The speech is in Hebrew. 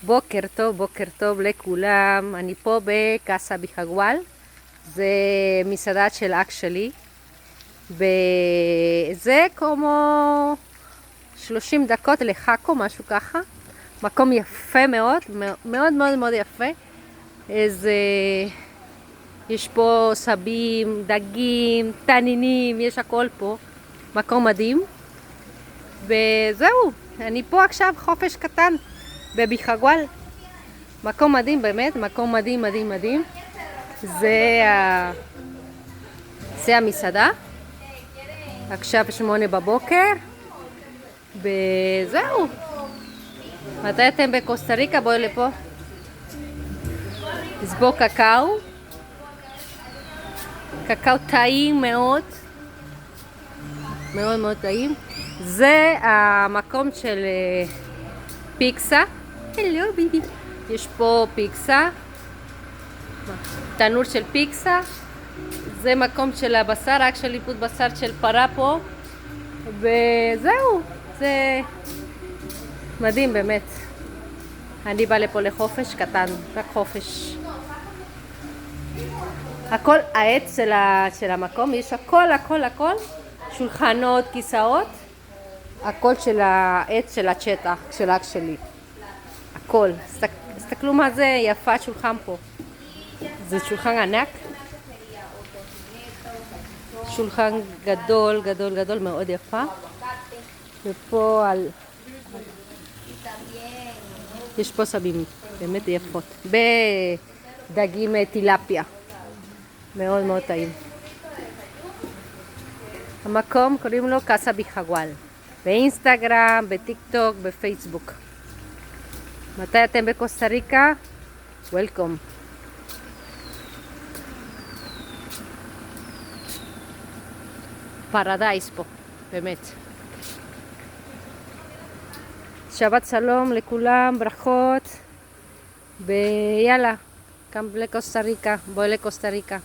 בוקר טוב לכולם. אני פה בקאסה ביחגואל. זה מסעדה של אח שלי. זה כמו 30 דקות לחאקו, משהו ככה. מקום יפה מאוד, מאוד מאוד מאוד יפה. יש פה סבים, דגים, תנינים, יש הכל פה. מקום מדהים. וזהו, אני פה עכשיו חופש קטן בביחגואל. מקום מדהים באמת, מקום מדהים מדהים מדהים. זה המסעדה. עכשיו 8 בבוקר. וזהו. מתי אתם בקוסטה ריקה? בואו לפה. יש בו קקאו. קקאו טעים מאוד. מאוד מאוד טעים. זה המקום של פיקסה. הלו ביבי. יש פה פיקסה. תנור של פיקסה. זה מקום של הבשר, רק של ליפוד בשר של פרה פה. וזהו. זה מדהים באמת. אני באה לפה לחופש קטן, רק חופש. הכל העץ של המקום, יש הכל הכל הכל. שולחנות, כיסאות. הכל של העץ של הצ'טח, של אח שלי. הכל. תסתכלו מה זה יפה שולחן פה. זה שולחן ענק. שולחן גדול, גדול, גדול, מאוד יפה. ופה יש פה סבים, באמת יפות. בדגים טילפיה. מאוד מאוד טעים. המקום קוראים לו קאסה ביחגואל. באינסטגרם, בטיק טוק, בפייסבוק. מתי אתם בקוסטה ריקה? וולקום. פרדייס פה, באמת. שבת שלום לכולם, ברכות. ויאללה, כאן לקוסטה ריקה, בואי לקוסטה ריקה.